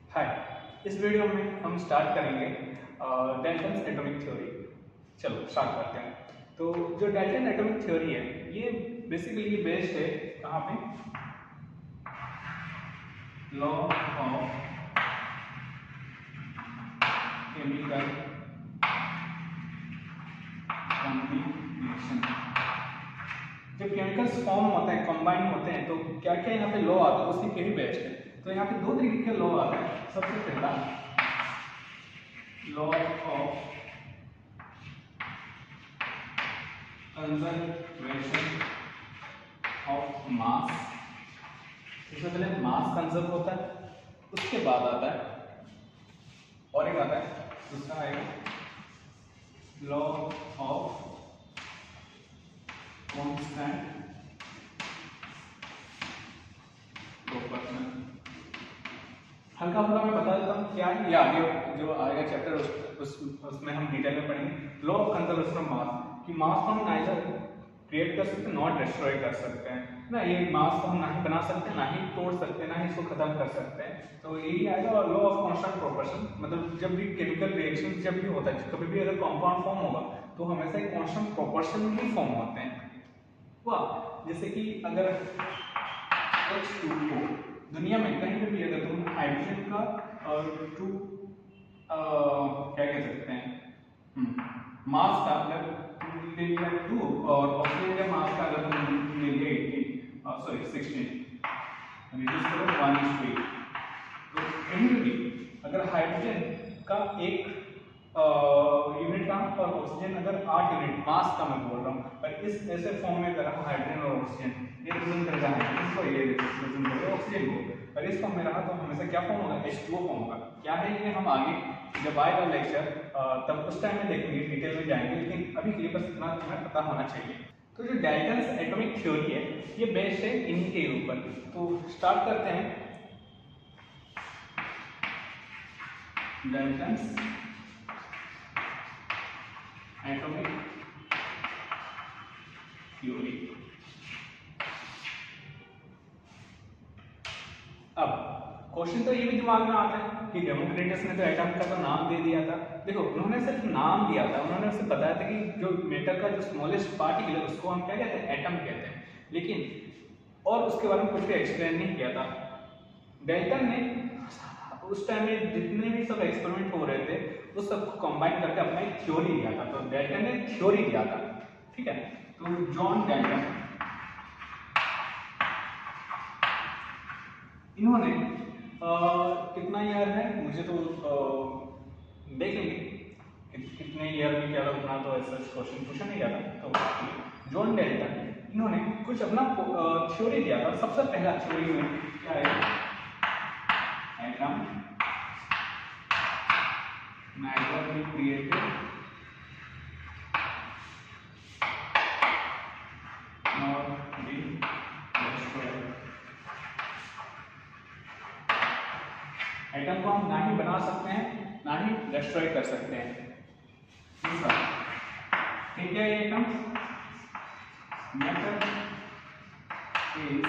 हाय, इस वीडियो में हम स्टार्ट करेंगे डाल्टन्स एटॉमिक थ्योरी। चलो स्टार्ट करते हैं। तो जो डाल्टन एटॉमिक थ्योरी है ये बेसिकली बेस्ड है कहाँ पे, लॉ ऑफ केमिकल कॉम्बिनेशन। जब केमिकल्स फॉर्म होते हैं, कंबाइन होते हैं, तो क्या क्या यहाँ पे लॉ आता है उसी पे ही बेस्ड है। तो यहाँ पे दो तरीके के लॉ आते हैं। सबसे पहला law of conservation of mass. इसमें पहले मास कंजर्व होता है, उसके बाद आता है और एक आता है दूसरा आएगा लॉ ऑफ कांस्टेंट प्रोपोर्शन। हल्का हल्का मैं बता देता हूँ क्या है, ये आगे जो आएगा चैप्टर उसमें हम डिटेल में पढ़ेंगे। Law of conservation of mass कि मास को हम नाइदर क्रिएट कर सकते हैं नॉट डिस्ट्रॉय कर सकते हैं ना। ये मास को हम ना ही बना सकते हैं, ना ही तोड़ सकते हैं, ना ही इसको खत्म कर सकते हैं। तो यही आएगा। और लॉ ऑफ कांस्टेंट प्रोपोर्शन मतलब जब भी केमिकल रिएक्शन जब भी होता है, कभी भी अगर कंपाउंड फॉर्म होगा तो हमेशा एक कांस्टेंट प्रोपोर्शन में ही फॉर्म होते हैं। वाह, जैसे कि अगर H2O दुनिया में कहीं पे भी अगर तुम हाइड्रोजन का और टू क्या कह सकते हैं मास का अगर ले लिया 2 और ऑक्सीजन का मास का अगर तुम ले लिया 18 सॉरी 16 रिड्यूस करो 1:8। तो कहीं भी अगर हाइड्रोजन का एक यूनिट का और ऑक्सीजन अगर 8 यूनिट मास का मैं बोल रहा हूँ, पर इस ऐसे फॉर्म में अगर हाइड्रोजन और ऑक्सीजन ये रिप्रेजेंट कर रहा है इसको, ये रिप्रेजेंट कर रहा है ऑक्सीजन को, पर इस फॉर्म में रहा तो हमेशा क्या फॉर्म होगा, H2O फॉर्म होगा। क्या है ये हम आगे जब आएगा लेक्चर तब उस टाइम में देखेंगे, डिटेल में जाएंगे, लेकिन अभी के लिए बस इतना तुम्हें पता होना चाहिए। तो जो डाल्टन्स एटॉमिक थ्योरी है ये बेस्ड है इन्हीं के ऊपर। तो स्टार्ट करते हैं डाल्टन्स एटॉमिक थ्योरी। अब क्वेश्चन तो ये भी दिमाग में आता है कि डेमोक्रिटस ने तो एटम का तो नाम दे दिया था। देखो उन्होंने सिर्फ नाम दिया था, उन्होंने सिर्फ बताया था कि जो मेटर का जो स्मॉलेस्ट पार्टिकल है उसको हम क्या कहते हैं, एटम कहते हैं, लेकिन और उसके बारे में कुछ भी एक्सप्लेन नहीं किया था। डाल्टन ने उस टाइम में जितने भी सब एक्सपेरिमेंट हो रहे थे उस सबको कंबाइन करके अपना एक थ्योरी दिया था। तो डाल्टन ने थ्योरी दिया था, ठीक है। तो जॉन डाल्टन इन्होंने कितना ईयर है मुझे तो देख लेंगे कितने ईयर में क्या उतना तो ऐसा क्वेश्चन पूछा नहीं जाता। तो जॉन डाल्टन इन्होंने कुछ अपना थ्योरी दिया था। सबसे पहला थ्योरी में क्या है, atom neither be created nor be destroyed। Atom को हम ना ही बना सकते हैं ना ही डिस्ट्रॉय कर सकते हैं। दूसरा ठीक है, ये atom matter is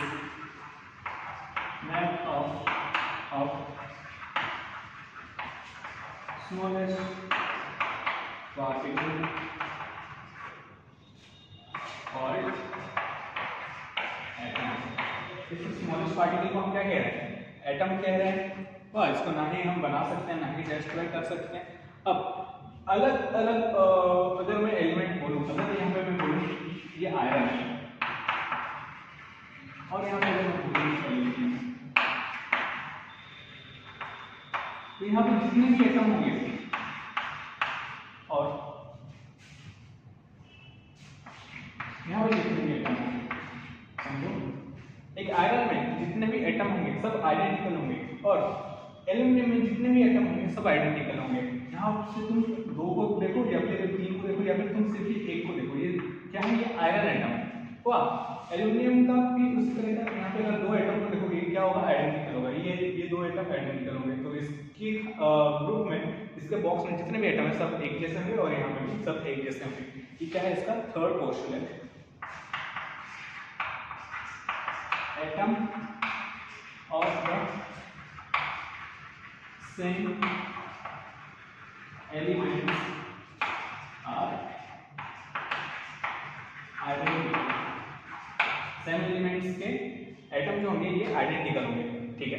made of smallest particle called atom. इस स्मॉलेस्ट पार्टिकल को हम क्या कह रहे हैं, एटम कह रहे हैं। वाह, इसको ना ही हम बना सकते हैं ना ही डिस्ट्रॉय कर सकते हैं। अब अलग अलग अगर मैं एलिमेंट बोलूं, अगर यहाँ पे मैं बोलूं ये आयरन है और यहाँ पे मैं बोलूं एल्यूमिनियम, तो यहाँ पे जितने भी एटम होंगे और यहाँ पे जितने भी एटम होंगे, समझो एक आयरन में जितने भी एटम होंगे सब आइडेंटिकल होंगे और एल्यूमिनियम में जितने भी एटम होंगे सब आइडेंटिकल होंगे। यहाँ से तुम दो को देखो या फिर तीन को देखो या फिर तुम सिर्फ एक को देखो, ये क्या है, ये आयरन एटम है। वाह, एल्यूमिनियम का भी उसी तरह का, यहाँ पे अगर दो एटम को देखोगे क्या होगा, आइडेंटिकल होगा। ये दो एटम आइडेंटिकल होंगे। तो इसके ग्रुप में, इसके बॉक्स में जितने भी एटम है सब एक जैसे होंगे और यहाँ पे भी सब एक जैसे होंगे। ये क्या है, इसका third postulate. Atom of the same elements are identical। Same elements के एटम जो होंगे ये आइडेंटिकल होंगे, ठीक है,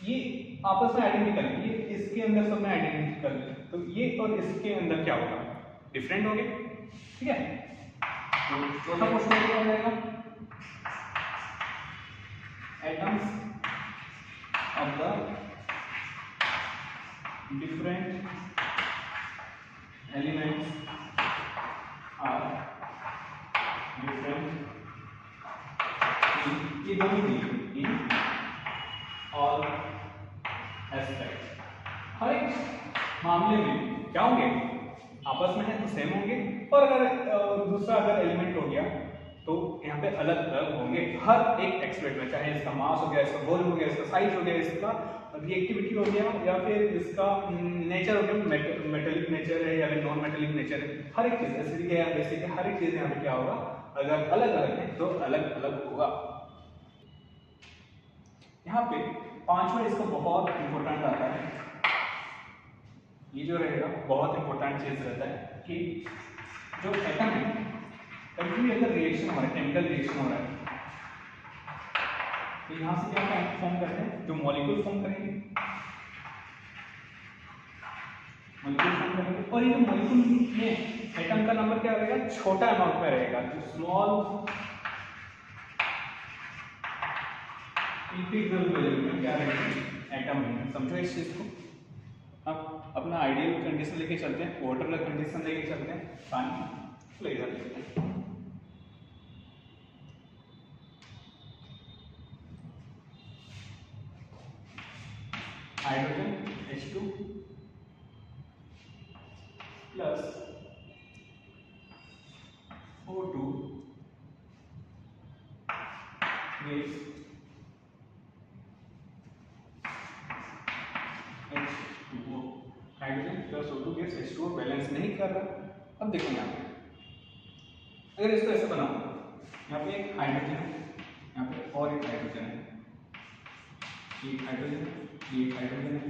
ये आपस में आइडेंटिकल है, ये इसके अंदर सब में आइडेंटिकल है, तो ये और इसके अंदर क्या होगा, डिफरेंट होंगे, ठीक है। तो चौथा क्वेश्चन क्या हो जाएगा, atoms of the different elements are different ये दोनों भी इन ऑल एस्पेक्ट, हर एक मामले में क्या होंगे, आपस में है तो सेम होंगे, और अगर दूसरा अगर एलिमेंट हो गया तो यहाँ पे अलग अलग होंगे हर एक एक्सपेक्ट में, चाहे इसका मास हो गया, इसका वॉल्यूम हो गया, इसका साइज हो गया, इसका रिएक्टिविटी हो गया, या फिर इसका नेचर हो गया, मेटेलिक नेचर है या फिर नॉन मेटेलिक नेचर है, हर एक चीज एसिडिक है या बेसिक है, हर एक चीज यहाँ पे क्या होगा, अगर अलग अलग है तो अलग अलग होगा। यहाँ पे पांचवा इसका बहुत इंपॉर्टेंट आता है, ये जो रहेगा बहुत इंपॉर्टेंट चीज रहता है कि जो एटम है, कभी अगर रिएक्शन हो रहा है, केमिकल रिएक्शन हो रहा है, तो यहाँ से क्या फॉर्म करते हैं, जो मॉलिक्यूल फॉर्म करेंगे, मॉलिक्यूल फॉर्म करेंगे, और ये जो मॉलिक्यूल में एटम का नंबर क्या रहेगा, छोटा अमाउंट में रहेगा, जो स्मॉल इंटीग्रल वैल्यू में क्या रहेगा, एटम है, समझो इस चीज को। अब अपना आइडियल कंडीशन लेके चलते हैं, वाटर का कंडीशन लेके चलते हैं, पानी ले चलते हैं, hydrogen H2 plus O2 gives H2O, hydrogen plus O2 gives H2O, balance नहीं कर रहा। अब देखो यहाँ पे अगर इसको ऐसे बनाओ, यहाँ पे एक हाइड्रोजन है, यहाँ पे और एक हाइड्रोजन है, एक हाइड्रोजन है, ये एक हाइड्रोजन है,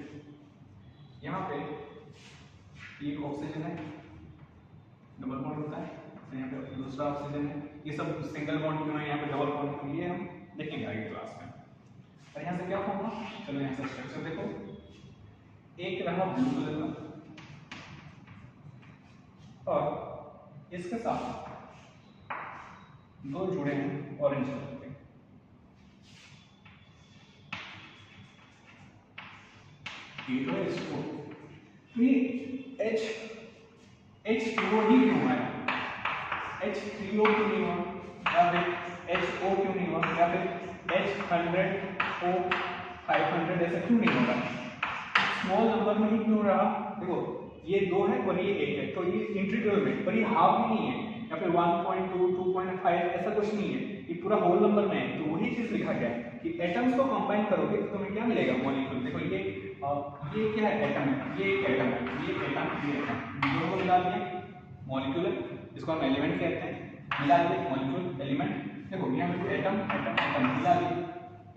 यहाँ पे एक ऑक्सीजन है, डबल बॉन्ड होता है, तो यहाँ पे दूसरा ऑक्सीजन है, ये सब सिंगल बॉन्ड क्यों है, यहाँ पे डबल बॉन्ड क्यों, ये हम देखेंगे आगे क्लास में। और यहाँ से क्या होगा, चलो यहाँ से स्ट्रक्चर देखो, एक रहा ब्लू कलर का और इसके साथ दो जुड़े हैं ऑरेंज कलर के, ये तो H2O, तो ये H2O ही क्यों है, H3O क्यों नहीं हुआ, या फिर HO क्यों नहीं हुआ, या फिर H100O 500 ऐसा क्यों नहीं हो रहा, स्मॉल नंबर में ही क्यों रहा, देखो ये दो है और ये एक है, तो ये इंटीग्रल में, पर ये हाफ भी नहीं है, या फिर 1.2 2.5 ऐसा कुछ नहीं है, ये पूरा होल नंबर में है, तो वही चीज लिखा गया है कि एटम्स को कंबाइन करोगे तो तुम्हें क्या मिलेगा, मॉलिक्यूल। देखो ये क्या है, एटम है, ये एक एटम है, ये एटम, ये एटम, दोनों को मिला दिए मॉलिक्यूल है, इसको हम एलिमेंट कहते हैं, मिला दिए मॉलिक्यूल एलिमेंट। देखो यहाँ पे एटम एटम एटम मिला दिए,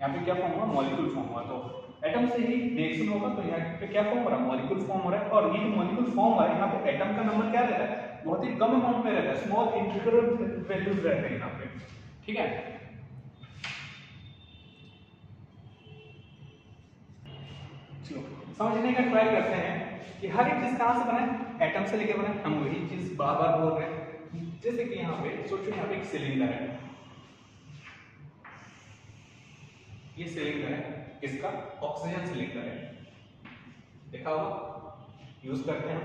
यहाँ पे क्या फॉर्म हुआ, मॉलिक्यूल फॉर्म हुआ, तो एटम से ही रिएक्शन होगा, तो यहाँ पे क्या फॉर्म हो रहा है, मॉलिक्यूल फॉर्म हो रहा है, और ये जो मॉलिक्यूल फॉर्म हो रहा है यहाँ पे एटम का नंबर क्या रहता है, बहुत ही कम अमाउंट में रहता है, स्मॉल इंटीग्रल वैल्यूज रहते हैं यहाँ पे, ठीक है। चलो समझने का ट्राई करते हैं कि हर एक चीज कहां से बना है, एटम से लेके बना है, हम वही चीज बार बार बोल रहे हैं। जैसे कि यहाँ पे सोचो, यहाँ पे एक सिलेंडर है, ये सिलेंडर है, इसका ऑक्सीजन सिलेंडर है, देखा होगा, यूज करते हैं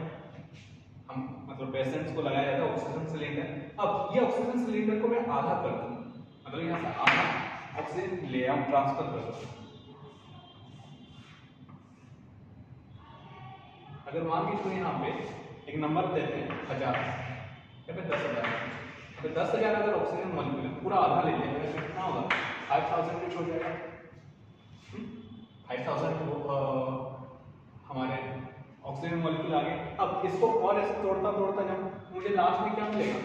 हम मतलब पेशेंट्स को लगाया जाता है ऑक्सीजन सिलेंडर। अब ये ऑक्सीजन सिलेंडर को मैं आधा कर दूं, मतलब यहाँ से आधा ऑक्सीजन ले आऊं, ट्रांसफर कर दूं, अगर मान लीजिए तो यहाँ पे एक नंबर देते हैं 1000 या फिर 10,000, तो 10,000 अगर ऑक्सीजन मॉलिक्यूल पूरा आधा ले लें तो कितना होगा, 5000 कुछ हो जाएगा, 5000 हमारे ऑक्सीजन मॉलिक्यूल आ गए। अब इसको और ऐसे तोड़ता तोड़ता जाऊं, मुझे लास्ट में क्या मिलेगा,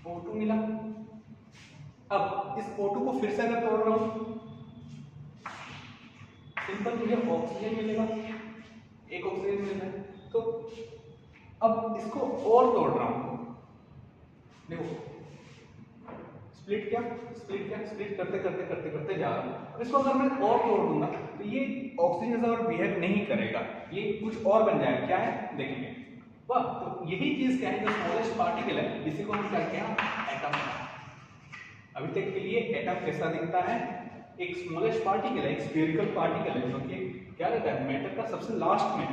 O2 मिला। अब इस O2 को फिर से अगर तोड़ रहा हूं, सिंपल क्लियर, ऑक्सीजन मिलेगा, एक ऑक्सीजन मिलता है। तो अब इसको और तोड़ रहा हूं, देखो स्प्लिट किया, स्प्लिट करते करते करते करते जा रहा हूं। अब इसको अगर मैं और तोड़ दूंगा तो ये ऑक्सीजन से और बिहेव नहीं करेगा, ये कुछ और बन जाएगा। क्या है देखेंगे, वाह। तो यही चीज क्या है, जो स्मॉलेस्ट पार्टिकल है, इसी को हम कहते हैं एटम। अभी तक के लिए एटम कैसा दिखता है, एक स्मॉलेस्ट पार्टिकल है, एक स्फेरिकल पार्टिकल है, जो कि क्या रहता है मैटर का सबसे लास्ट में,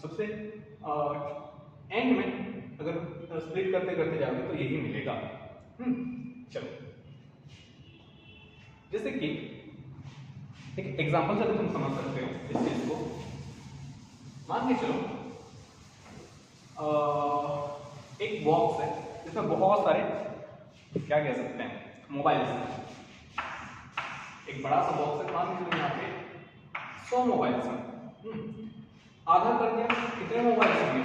सबसे एंड में अगर स्प्लिट करते करते जाओगे तो यही मिलेगा। चलो, जैसे कि एक एग्जांपल से तुम समझ सकते हो इस चीज को। मान के चलो एक बॉक्स है जिसमें बहुत सारे क्या कह सकते हैं मोबाइल्स हैं। एक बड़ा सा बॉक्स है, मान के चलो यहाँ पे 100 मोबाइल्स हैं। आधा कर दिया, कितने मोबाइल होंगे,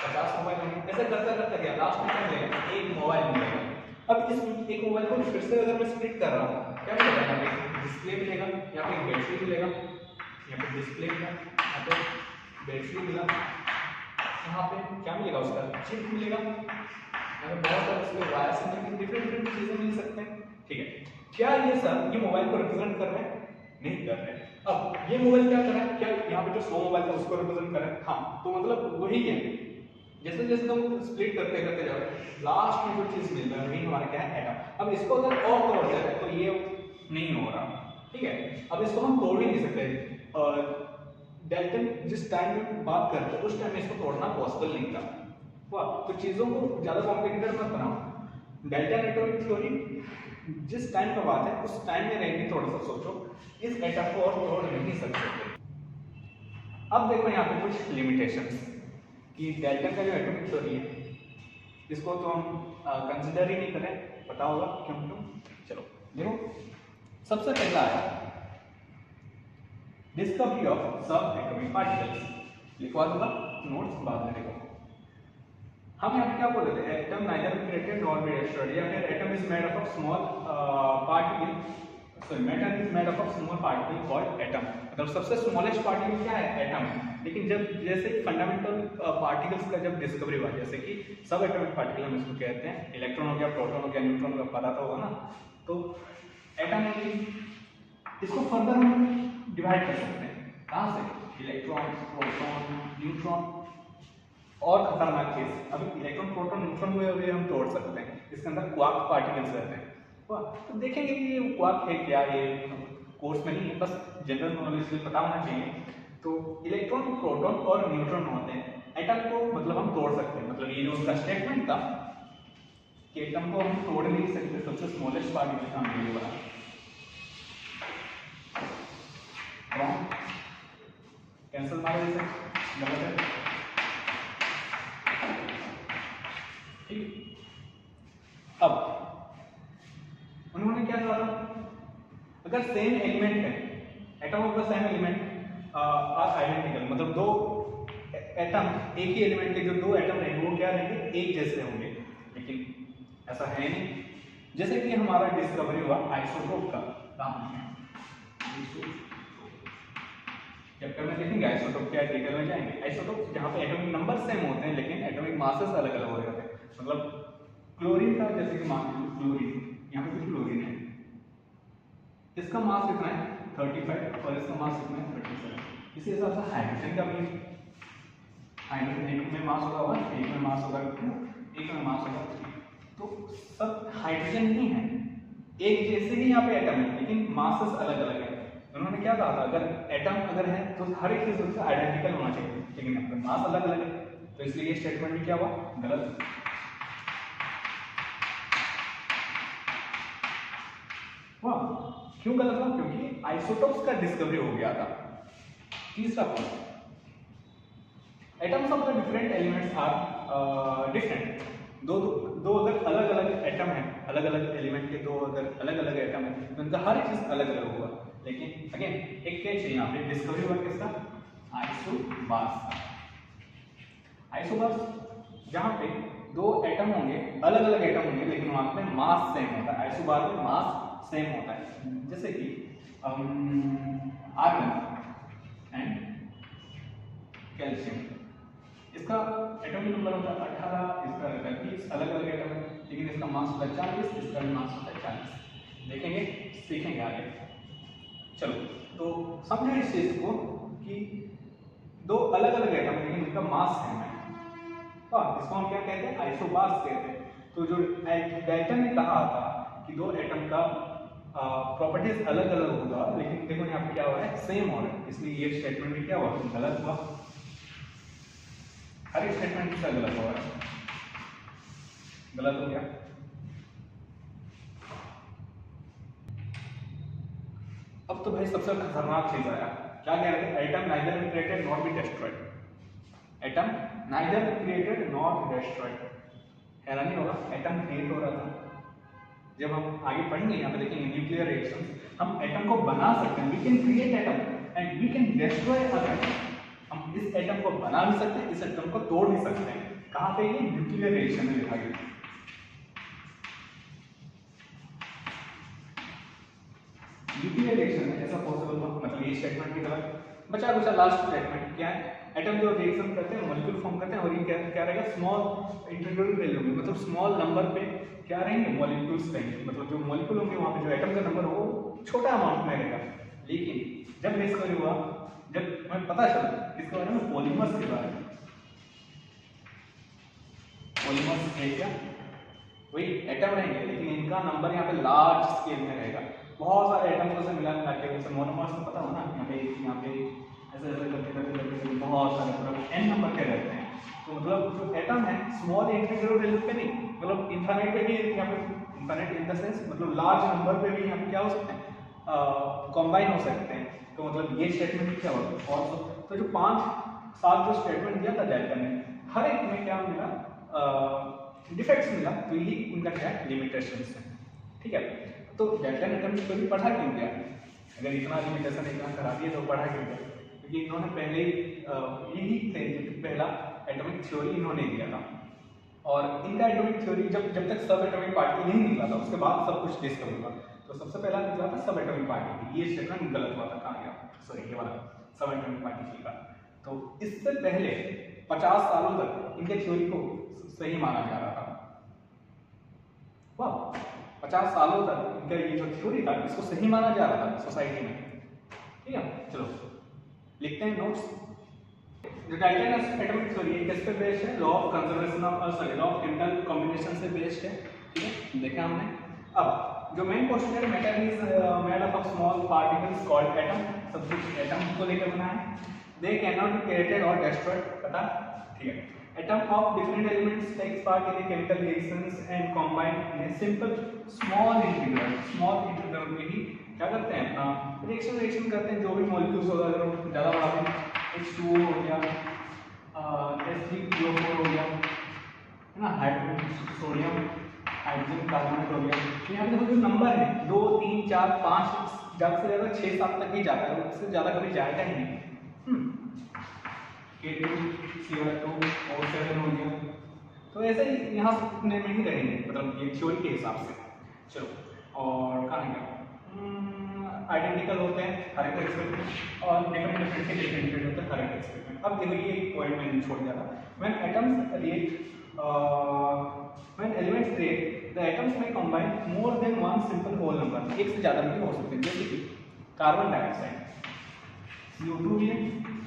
50 मोबाइल होंगे। ऐसे करता करता गया, लास्ट में क्या मिलेगा, एक मोबाइल मिलेगा। अब इस एक मोबाइल को फिर से अगर मैं स्प्लिट कर रहा हूँ, क्या मिलेगा, यहाँ पे डिस्प्ले मिलेगा, यहाँ पे बैटरी मिलेगा, यहाँ पे डिस्प्ले मिला, यहाँ पे बैटरी मिला, यहाँ पे क्या मिलेगा, उसका चिप मिलेगा, यहाँ पे बहुत सारे उसके वायर्स मिलेंगे, डिफरेंट चीजें मिल सकते हैं। ठीक है, क्या ये सब ये मोबाइल को रिप्रेजेंट कर रहे हैं, नहीं कर रहे हैं। अब ये मोबाइल क्या कर रहा है, क्या यहाँ पे जो 100 मोबाइल था उसको रिप्रेजेंट कर रहा है, हाँ। तो मतलब वही है, जैसे जैसे तुम स्प्लिट करते करते जाओ, लास्ट में जो चीज मिल रहा है वही हमारा क्या है, एटम। अब इसको अगर और तोड़ दें तो ये नहीं हो रहा, ठीक है। अब इसको हम तोड़ ही नहीं सकते। डेल्टन जिस टाइम में बात करते हैं उस टाइम में इसको तोड़ना पॉसिबल नहीं था। वाह, तो चीजों को ज्यादा कॉम्प्लिकेटेड मत बनाओ। डेल्टन एटॉमिक थ्योरी जिस टाइम पर बात है उस टाइम में रहेगी, थोड़ा सा सोचो, इस एटम को और तोड़ नहीं सकते। अब देखो यहाँ पे कुछ लिमिटेशंस कि डेल्टन का जो एटॉमिक थ्योरी है इसको तो हम कंसिडर ही नहीं करें, पता होगा क्यों क्यों। चलो देखो, सबसे पहला है डिस्कवरी ऑफ सब एटॉमिक पार्टिकल्स। लिखवा दूंगा नोट्स बाद में देखो। हम यहाँ पे क्या बोल रहे थे, atom neither created nor be destroyed, या फिर atom is made up of small particle, sorry matter is made up of small particle called atom. मतलब सबसे स्मॉलेस्ट पार्टिकल क्या है, एटम है। लेकिन जब जैसे फंडामेंटल पार्टिकल्स का जब डिस्कवरी हुआ, जैसे कि सब एटॉमिक पार्टिकल हम इसको कहते हैं, इलेक्ट्रॉन हो गया, प्रोटॉन हो गया, न्यूट्रॉन हो गया, पता तो होगा ना। तो एटम है, इसको फर्दर हम डिवाइड कर सकते हैं, कहाँ से, इलेक्ट्रॉन, प्रोटॉन, न्यूट्रॉन। और खतरनाक चीज, अभी इलेक्ट्रॉन, प्रोटॉन, न्यूट्रॉन हुए हम तोड़ सकते हैं, इसके अंदर क्वार्क पार्टिकल्स रहते हैं। तो देखेंगे कि ये क्वार्क है क्या, ये कोर्स में नहीं है, बस जनरल नॉलेज से पता होना चाहिए। तो इलेक्ट्रॉन, प्रोटॉन और न्यूट्रॉन होते हैं, एटम को मतलब हम तोड़ सकते हैं। मतलब ये जो उसका स्टेटमेंट था कि एटम को हम तोड़ नहीं सकते, सबसे स्मॉलेस्ट पार्टिकल का हम ये बना कैंसिल मारो, इसे गलत है, ठीक। अब उन्होंने क्या कहा था, अगर सेम एलिमेंट है, atom of the same element are identical, मतलब दो एटम, एक ही एलिमेंट के जो दो एटम रहेंगे वो क्या रहेंगे, एक जैसे होंगे। लेकिन ऐसा है नहीं। जैसे कि हमारा डिस्कवरी हुआ आइसोटोप का, चैप्टर में देखेंगे आइसोटोप क्या, डिटेल में जाएंगे। आइसोटोप जहाँ पे एटॉमिक नंबर सेम होते हैं लेकिन एटॉमिक मासेस अलग अलग हो जाते हैं। मतलब क्लोरीन का, जैसे कि मान लो क्लोरीन, यहाँ पे कुछ क्लोरीन है, इसका मास कितना है 35 और इसका मास कितना है 37। इसी हिसाब से हाइड्रोजन का भी, हाइड्रोजन एक में मास होगा 1, एक में मास होगा 2, एक में मास होगा 3। तो सब हाइड्रोजन ही है, एक जैसे ही यहाँ पे एटम है लेकिन मासेस अलग अलग है। उन्होंने क्या कहा था, अगर एटम अगर है तो हर एक चीज उससे आइडेंटिकल होना चाहिए, लेकिन यहाँ पे मास अलग अलग है, तो इसलिए ये स्टेटमेंट भी क्या हुआ, गलत। वाह, क्यों गलत हुआ, क्योंकि आइसोटोप्स का डिस्कवरी हो गया था। तीसरा point, atoms of the different elements are different. दो अगर अलग अलग एटम है, अलग अलग एलिमेंट के दो अगर अलग अलग एटम है तो उनका हर चीज अलग अलग होगा। लेकिन अगेन एक कैच है, यहाँ पे डिस्कवरी हुआ किसका, आइसोबार्स का। आइसोबार्स जहाँ पे दो एटम होंगे, अलग अलग एटम होंगे, लेकिन वहां पे मास सेम होता है। आइसोबार में मास सेम होता है। जैसे कि आर्गन, कैल्शियम, इसका एटॉमिक नंबर होता है 18, इसका रहता है 20, अलग अलग एटम है, लेकिन इसका मास होता है 40, इसका भी मास होता है 40। देखेंगे, सीखेंगे आगे। चलो, तो समझो इस चीज को कि दो अलग अलग एटम लेकिन इनका मास सेम है, इसको हम क्या कहते हैं, आइसोबास कहते हैं। तो जो डाल्टन ने कहा था कि दो एटम का प्रॉपर्टीज अलग अलग होगा, लेकिन देखो यहाँ पे क्या हो रहा है, सेम हो रहा है, इसलिए ये स्टेटमेंट भी क्या हुआ, गलत हुआ। हर एक स्टेटमेंट किसका गलत हुआ है, गलत हो गया। अब तो भाई सबसे खतरनाक चीज आया, क्या कह रहे थे, atom neither created not be destroyed, atom neither created not destroyed. हैरानी होगा, एटम क्रिएट हो रहा था। जब हम आगे पढ़ेंगे यहाँ पे देखेंगे न्यूक्लियर रिएक्शंस, हम एटम को बना सकते हैं, we can create atom and we can destroy other. हम इस एटम को बना भी सकते हैं, इस एटम को तोड़ भी सकते हैं। कहाँ पे, ये न्यूक्लियर रिएक्शन में लिखा गया। न्यूक्लियर रिएक्शन में ऐसा पॉसिबल हो, मतलब ये स्टेटमेंट की तरह बचा कुछ लास्ट स्टेटमेंट क्या है, एटम जो रिएक्शन करते हैं मॉलिक्यूल फॉर्म करते हैं, और ये क्या रहेगा, स्मॉल इंटीग्रल वैल्यू में, मतलब स्मॉल नंबर पे क्या रहेंगे, मॉलिक्यूल्स रहेंगे, मतलब जो मॉलिक्यूल होंगे वहां पे जो एटम का नंबर हो छोटा अमाउंट में रहेगा। लेकिन जब डिस्कवरी हुआ, जब हमें पता चला किसके बारे में, पॉलीमर्स के बारे में, पॉलीमर्स है क्या, वही एटम रहेंगे, लेकिन इनका नंबर यहाँ पे लार्ज स्केल में रहेगा। बहुत सारे एटम से मिला के, जैसे मोनोमर्स को पता हो ना, यहाँ पे ऐसे ऐसे करके बहुत सारे पूरा n नंबर के रहते हैं। तो मतलब जो एटम है स्मॉल इंटीग्रल वैल्यू पे नहीं, मतलब इनफाइनाइट पे भी यहाँ पे, इनफाइनाइट इन द सेंस मतलब लार्ज नंबर पे भी यहाँ पे क्या हो सकते हैं, कंबाइन हो सकते हैं। तो मतलब ये स्टेटमेंट क्या होगा, और तो जो 5-7 जो स्टेटमेंट दिया था डाल्टन ने, हर एक में क्या मिला, डिफेक्ट्स मिला। तो यही उनका क्या है, लिमिटेशंस है। ठीक है, तो डाल्टन ने एटम थ्योरी पढ़ा क्यों गया, अगर इतना लिमिटेशन इतना करा दिया तो पढ़ा क्यों गया, क्योंकि इन्होंने पहले यही पहला एटॉमिक थ्योरी इन्होंने दिया था। और इनका एटॉमिक थ्योरी जब तक सब एटॉमिक पार्टिकल नहीं निकला था, उसके बाद सब कुछ डिस्कवर हुआ। तो सबसे पहला निकला था सब एटॉमिक पार्टिकल, ये स्टेटमेंट गलत हुआ था, कहा गया, सॉरी ये वाला सब एटॉमिक पार्टिकल का। तो इससे पहले 50 सालों तक इनके थ्योरी को सही माना जा रहा था। वाह, 50 सालों तक इनका ये जो थ्योरी था इसको सही माना जा रहा था सोसाइटी में। ठीक है, चलो लिखते हैं नोट्स। जो डाल्टन एटॉमिक थ्योरी किस पे बेस्ड है, law of conservation of law of chemical combination से बेस्ड है। ठीक है, देखा हमने। अब जो मेन क्वेश्चन है, matter is made up of small particles called atom, सब कुछ एटम को लेकर बना है। They can not be created और डिस्ट्रॉयड, पता। ठीक है, atom of different elements takes part in chemical reactions and combine in a simple small integral में ही क्या करते हैं, अपना रिएक्शन करते हैं। जो भी मॉलिक्यूल्स होगा, अगर ज़्यादा बड़ा भी H2O हो गया, H3PO4 हो गया, है ना, सोडियम हाइड्रोजन कार्बोनेट हो गया। तो यहाँ पे देखो जो नंबर है 2, 3, 4, 5, ज़्यादा से ज़्यादा 6, 7 तक ही जाता है, उससे ज़्यादा कभी जाएगा ही नहीं। K2CH2O7 हो गया। तो ऐसे ही यहाँ इतने में ही रहेंगे, मतलब ये थ्योरी के हिसाब से। चलो, और कहाँ गया, आइडेंटिकल होते हैं हर एक एक्सपेरिमेंट, और डिफरेंट के डिफरेंशिएट होते हैं हर एक एक्सपेरिमेंट। अब देखो ये एक पॉइंट मैंने छोड़ दिया था, when atoms react, when elements react, the atoms may combine more than one simple whole number, एक से ज़्यादा भी हो सकते हैं। जैसे कि कार्बन डाइऑक्साइड, CO2 भी है,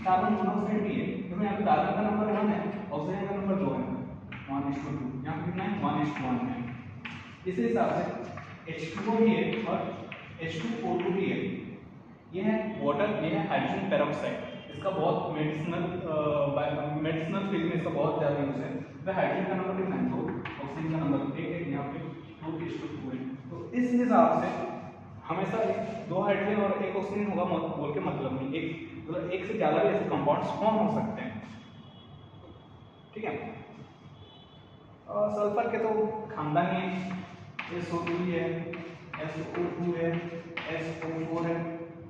कार्बन मोनोऑक्साइड भी है। देखो यहाँ पे कार्बन का नंबर 1 है, ऑक्सीजन का नंबर 2 है, 1:2। यहाँ पे कितना है, 1:1 है। इसी हिसाब से H2O भी है और H2O2 भी है। ये है वाटर, ये है हाइड्रोजन पेरोक्साइड। इसका बहुत मेडिसिनल फील्ड में इसका बहुत ज़्यादा यूज है। तो हाइड्रोजन का नंबर कितना है, 2, ऑक्सीजन का नंबर 1 है, यहाँ पे 2:2 है। तो इस हिसाब से हमेशा 2 हाइड्रोजन और 1 ऑक्सीजन होगा बोल के मतलब नहीं, एक से ज़्यादा भी ऐसे कंपाउंड्स फॉर्म हो सकते हैं। ठीक है, और सल्फर के तो खानदान ही है, SO2 है, SO2 है, SO4 है।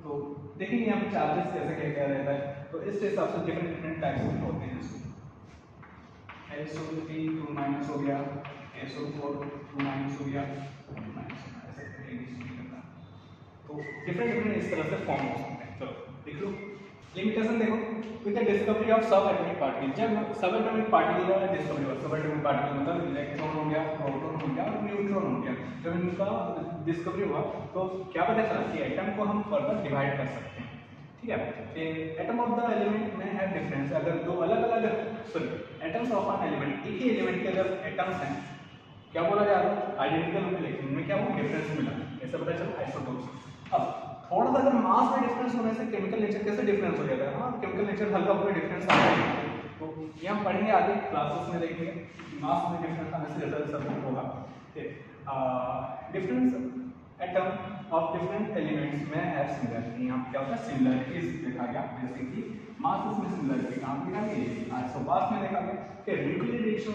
तो देखिए यहाँ पे चार्जेस कैसे क्या रहता है। तो इस हिसाब से डिफरेंट टाइप्स के होते हैं। SO3 2- हो गया, SO4 2- हो गया, ऐसे तो डिफरेंट इस तरह से फॉर्म हो सकते हैं। चलो देख लो, लिमिटेशन देखो, विद द डिस्कवरी ऑफ सब एटॉमिक पार्टिकल, जब सब एटॉमिक पार्टिकल का डिस्कवरी हुआ, सब एटॉमिक पार्टिकल मतलब इलेक्ट्रॉन हो गया, प्रोटॉन हो गया और न्यूट्रॉन हो गया, जब इनका डिस्कवरी हुआ तो क्या पता चला कि एटम को हम फर्दर डिवाइड कर सकते हैं। ठीक है, एटम ऑफ द एलिमेंट में है डिफरेंस, अगर दो अलग अलग sorry atoms of an element, एक ही एलिमेंट के अगर एटम्स हैं क्या बोला जा रहा है आइडेंटिकल होंगे, लेकिन इनमें क्या हो डिफरेंस मिला, ऐसा पता चला आइसोटोप्स। अब थोड़ा सा अगर मास में डिफरेंस होने से केमिकल नेचर कैसे डिफरेंस हो जाता है, हाँ केमिकल नेचर हल्का फुल्का डिफरेंस आता है, तो ये हम पढ़ेंगे आगे क्लासेस में, देखेंगे मास में डिफरेंस आने से जैसा सब होगा। Difference atom of different elements में हैव सिमिलरिटी, यहाँ पे क्या होता है सिमिलरिटीज देखा गया, जैसे कि मास में सिमिलरिटी कहाँ देखा गया, आइसोपास में देखा गया कि न्यूक्लियर रिएक्शन,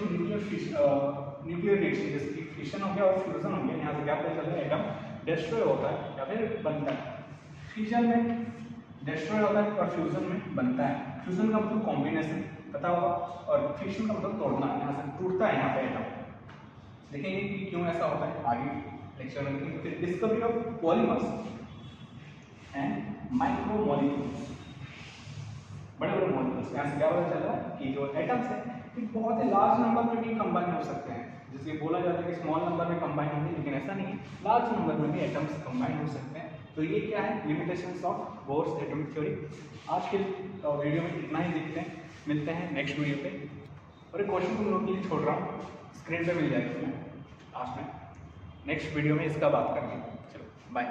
न्यूक्लियर रिएक्शन जैसे कि फिशन हो गया और फ्यूजन हो गया, यहाँ से क्या पता चल रहा है एटम डिस्ट्रॉय होता है या फिर बनता है, फिशन में डिस्ट्रॉय होता है और फ्यूजन में बनता है, फ्यूजन का मतलब कॉम्बिनेशन पता होगा और फिशन का मतलब तोड़ना, यहाँ से टूटता है यहाँ पे एटम। देखेंगे कि क्यों ऐसा होता है आगे लेक्चर में। फिर discovery of polymers and micromolecules, बड़े बड़े मॉलिक्यूल्स, यहाँ से क्या पता चल रहा है कि जो एटम्स है ये बहुत ही लार्ज नंबर में भी कंबाइन हो सकते हैं, जैसे बोला जाता है कि स्मॉल नंबर में कंबाइन होंगे, लेकिन ऐसा नहीं है, लार्ज नंबर में भी एटम्स कंबाइन हो सकते हैं। तो ये क्या है limitations of Bohr's atomic theory. आज के वीडियो में इतना ही देखते हैं, मिलते हैं नेक्स्ट वीडियो पे, और एक क्वेश्चन तुम लोग के लिए छोड़ रहा हूँ, स्क्रीन पे मिल जाएगा लास्ट में, नेक्स्ट वीडियो में इसका बात करेंगे। चलो बाय।